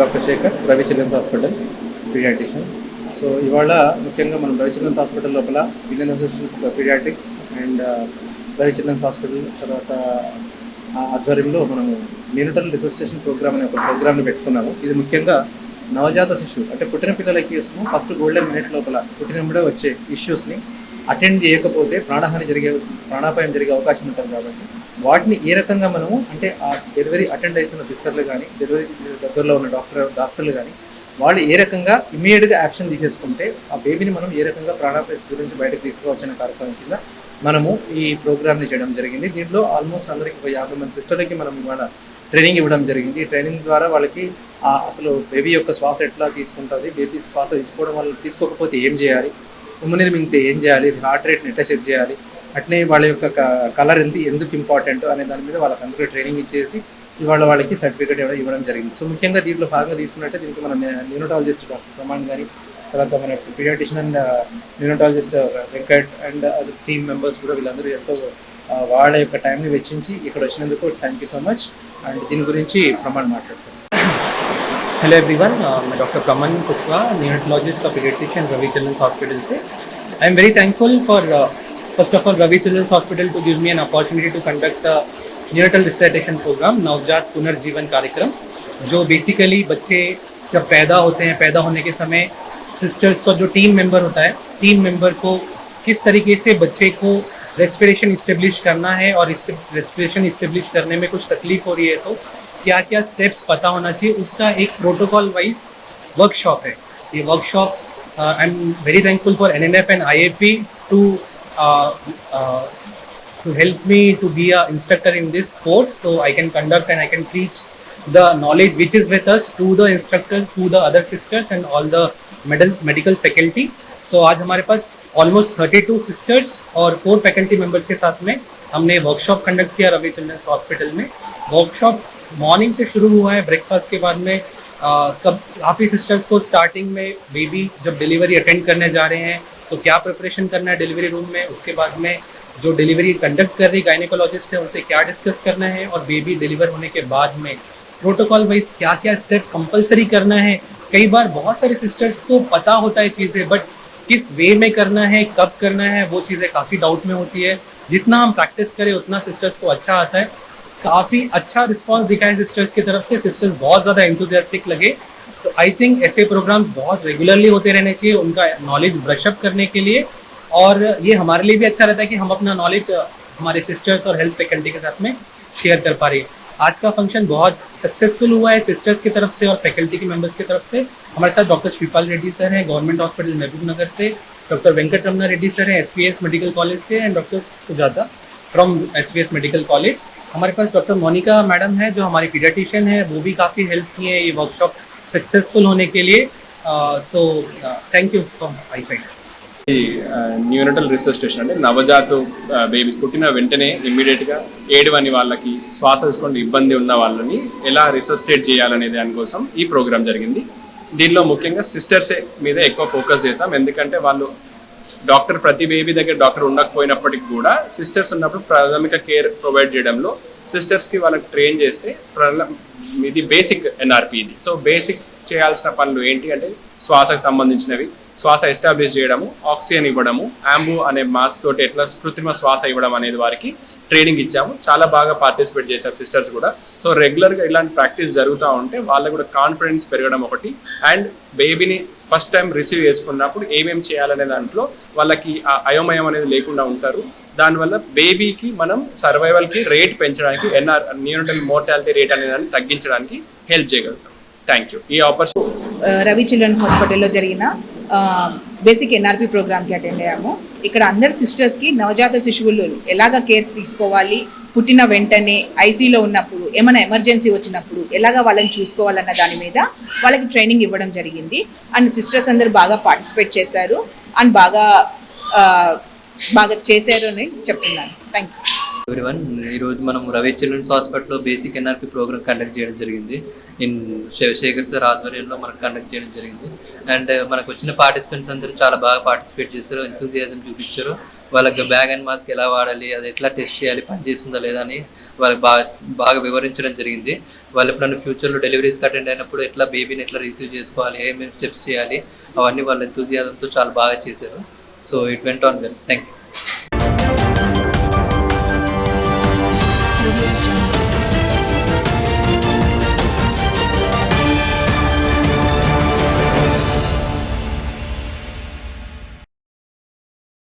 Doctor Shekhar, Ravi children's hospital paediatrician. So ఇవాళ ముఖ్యంగా మనం రవి చిల్డ్రన్స్ హాస్పిటల్ లోపల Indian association of paediatrics and Ravi children's hospital తర్వాత ఆధ్వర్యంలో మనము న్యూనటల్ రిసస్టేషన్ ప్రోగ్రామ్ అనే ఒక ప్రోగ్రామ్ని పెట్టుకున్నాము. ఇది ముఖ్యంగా నవజాత శిశువు అంటే పుట్టిన పిల్లలకి ఫస్ట్ గోల్డెన్ మినిట్ లోపల పుట్టినప్పుడే వచ్చే ఇష్యూస్ని అటెండ్ చేయకపోతే ప్రాణాపాయం జరిగే అవకాశం ఉంటుంది. కాబట్టి వాటిని ఏ రకంగా మనము అంటే ఆ డెలివరీ అటెండ్ అవుతున్న సిస్టర్లు కానీ డెలివరీ దగ్గరలో ఉన్న డాక్టర్లు కానీ వాళ్ళు ఏ రకంగా ఇమీడియట్గా యాక్షన్ తీసేసుకుంటే ఆ బేబీని మనం ఏ రకంగా ప్రాణాపాయ గురించి బయటకు తీసుకురావచ్చనే కార్యక్రమం కింద మనము ఈ ప్రోగ్రామ్ని చేయడం జరిగింది. దీంట్లో ఆల్మోస్ట్ అందరికి 50 మంది సిస్టర్లకి మనం ఇవాళ ట్రైనింగ్ ఇవ్వడం జరిగింది. ఈ ట్రైనింగ్ ద్వారా వాళ్ళకి అసలు బేబీ యొక్క శ్వాస ఎట్లా తీసుకుంటుంది, బేబీ శ్వాస తీసుకోవడం వల్ల తీసుకోకపోతే ఏం చేయాలి, ఉమ్మనీరు మింగితే ఏం చేయాలి, హార్ట్ రేట్ని ఎట్లా చెక్ చేయాలి, అట్నే వాళ్ళ యొక్క కలర్ ఎందుకు ఇంపార్టెంట్ అనే దాని మీద వాళ్ళకి అందరూ ట్రైనింగ్ ఇచ్చేసి ఇవాళ వాళ్ళకి సర్టిఫికేట్ ఇవ్వడం జరిగింది. సో ముఖ్యంగా దీంట్లో భాగంగా తీసుకున్నట్టే దీనికి మన న్యూనటాలజిస్ట్ డాక్టర్ ప్రమాణ్ గారి, తర్వాత మన pediatrician and neonatologist Venkat and other team members కూడా వీళ్ళందరూ ఎంతో వాళ్ళ యొక్క టైంని వెచ్చించి ఇక్కడ వచ్చినందుకు thank you so much. And దీని గురించి ప్రమాణ్ మాట్లాడతారు. हेलो एवरीवन, मैं डॉक्टर प्रमन कुशवाहा, न्यूनटोलॉजिस्ट और पीडियाट्रिशियन रवि चिल्ड्रंस हॉस्पिटल से. I am very thankful for first of all Ravi children's hospital to give me an opportunity to conduct neonatal resuscitation programme, नवजात पुनर्जीवन कार्यक्रम, जो बेसिकली बच्चे जब पैदा होते हैं, पैदा होने के समय सिस्टर्स और जो टीम मेंबर होता है, टीम मेंबर को किस तरीके से बच्चे को रेस्पिरेशन इस्टेब्लिश करना है और इस रेस्पिरेशन इस्टेब्लिश करने में कुछ तकलीफ हो रही है तो क्या क्या स्टेप्स पता होना चाहिए, उसका एक प्रोटोकॉल वाइज वर्कशॉप है. ये workshop I am very thankful for NNF and IAP to help me to be a instructor in this course, so I can conduct and I can teach the knowledge which is with us to the instructor, to the other sisters and all the medical faculty. So आज हमारे पास almost 32 sisters और 4 faculty members के साथ में हमने workshop conduct किया Ravi children's hospital में. Workshop morning से शुरू हुआ है, ब्रेकफास्ट के बाद में काफ़ी सिस्टर्स को स्टार्टिंग में बेबी जब डिलीवरी अटेंड करने जा रहे हैं तो क्या प्रिपरेशन करना है डिलीवरी रूम में, उसके बाद में जो डिलीवरी कंडक्ट कर रही गायनेकोलॉजिस्ट है उनसे क्या डिस्कस करना है, और बेबी डिलीवर होने के बाद में प्रोटोकॉल वाइज क्या क्या स्टेप कंपलसरी करना है. कई बार बहुत सारे सिस्टर्स को पता होता है चीज़ें, बट किस वे में करना है, कब करना है, वो चीज़ें काफ़ी डाउट में होती है. जितना हम प्रैक्टिस करें उतना सिस्टर्स को अच्छा आता है. काफ़ी अच्छा रिस्पांस दिखा है सिस्टर्स की तरफ से, सिस्टर्स बहुत ज़्यादा एंथुसियास्टिक लगे. तो आई थिंक ऐसे प्रोग्राम बहुत रेगुलरली होते रहने चाहिए उनका नॉलेज ब्रशअप करने के लिए, और ये हमारे लिए भी अच्छा रहता है कि हम अपना नॉलेज हमारे सिस्टर्स और हेल्थ फैकल्टी के साथ में शेयर कर पा रहे हैं. आज का फंक्शन बहुत सक्सेसफुल हुआ है सिस्टर्स की तरफ से और फैकल्टी के मेंबर्स की तरफ से. हमारे साथ डॉक्टर श्रीपाल रेड्डी सर हैं गवर्नमेंट हॉस्पिटल महबूब नगर से, डॉक्टर वेंकट रमना रेड्डी सर हैं SVS मेडिकल कॉलेज से, and doctor Sujata from SVS medical college. हमारे पास डॉक्टर मोनिका मैडम है जो हमारी पीडियाट्रिशियन है, वो भी काफ़ी हेल्प किए हैं ये वर्कशॉप सक्सेसफुल होने के लिए. So thank you from I side. ఈ న్యూనటల్ రిసస్టేషన్ అంటే నవజాతు బేబీ పుట్టిన వెంటనే ఇమ్మీడియట్గా ఏడవని వాళ్ళకి, శ్వాస తీసుకోవడం ఇబ్బంది ఉన్న వాళ్ళని ఎలా రిసస్టేట్ చేయాలనే దానికోసం ఈ ప్రోగ్రామ్ జరిగింది. దీనిలో ముఖ్యంగా సిస్టర్సే మీద ఎక్కువ ఫోకస్ చేసాం, ఎందుకంటే వాళ్ళు డాక్టర్ ప్రతి బేబీ దగ్గర డాక్టర్ ఉండకపోయినప్పటికీ కూడా సిస్టర్స్ ఉన్నప్పుడు ప్రాథమిక కేర్ ప్రొవైడ్ చేయడంలో సిస్టర్స్కి వాళ్ళకి ట్రైన్ చేస్తే ఇది బేసిక్ NRP ఇది. సో బేసిక్ చేయాల్సిన పనులు ఏంటి అంటే శ్వాసకు సంబంధించినవి, శ్వాస ఎస్టాబ్లిష్ చేయడము, ఆక్సిజన్ ఇవ్వడము, ఆంబు అనే మాస్క్ తోటి ఎట్లా కృత్రిమ శ్వాస ఇవ్వడం అనేది వారికి ట్రైనింగ్ ఇచ్చాము. చాలా బాగా పార్టిసిపేట్ చేశారు సిస్టర్స్ కూడా. సో రెగ్యులర్గా ఇలాంటి ప్రాక్టీస్ జరుగుతూ ఉంటే వాళ్ళకు కూడా కాన్ఫిడెన్స్ పెరగడం ఒకటి, అండ్ బేబీని ఫస్ట్ టైం రిసీవ్ చేసుకున్నప్పుడు ఏమేమి చేయాలనే దాంట్లో వాళ్ళకి ఆ అయోమయం అనేది లేకుండా ఉంటారు. దానివల్ల బేబీకి మనం సర్వైవల్కి రేట్ పెంచడానికి న్యూనటల్ మోర్టాలిటీ రేట్ అనే దాన్ని తగ్గించడానికి హెల్ప్ చేయగలుగుతాం. Thank you. ఈ ఆపర్చునిటీ రవి చిల్డ్రన్ హాస్పిటల్లో జరిగిన బేసిక్ NRP ప్రోగ్రామ్కి అటెండ్ అయ్యాము. ఇక్కడ అందరు సిస్టర్స్కి నవజాత శిశువులు ఎలాగ కేర్ తీసుకోవాలి, పుట్టిన వెంటనే ఐసీయూలో ఉన్నప్పుడు, ఏమైనా ఎమర్జెన్సీ వచ్చినప్పుడు ఎలాగ వాళ్ళని చూసుకోవాలన్న దాని మీద వాళ్ళకి ట్రైనింగ్ ఇవ్వడం జరిగింది. అండ్ సిస్టర్స్ అందరూ బాగా పార్టిసిపేట్ చేశారు అండ్ బాగా చేశారు అని చెప్తున్నాను. Thank you. ఎవ్రీవన్, ఈరోజు మనం రవి చిల్డ్రన్స్ హాస్పిటల్లో బేసిక్ NRP ప్రోగ్రామ్ కండక్ట్ చేయడం జరిగింది. శేఖర్ సార్ ఆధ్వర్యంలో మనకు కండక్ట్ చేయడం జరిగింది. అండ్ మనకు వచ్చిన పార్టిసిపెంట్స్ అందరూ చాలా బాగా పార్టిసిపేట్ చేశారు, ఎంతూసియాజం చూపించారు. వాళ్ళకి బ్యాగ్ అండ్ మాస్క్ ఎలా వాడాలి, అది ఎట్లా టెస్ట్ చేయాలి, పనిచేస్తుందా లేదా అని వాళ్ళకి బాగా వివరించడం జరిగింది. వాళ్ళు ఎప్పుడైనా ఫ్యూచర్లో డెలివరీస్కి అటెండ్ అయినప్పుడు ఎట్లా బేబీని ఎట్లా రిసీవ్ చేసుకోవాలి, ఏమేమి స్టెప్స్ చేయాలి, అవన్నీ వాళ్ళ ఎంతూజియాజంతో చాలా బాగా చేశారు. So it went on well. Thank you.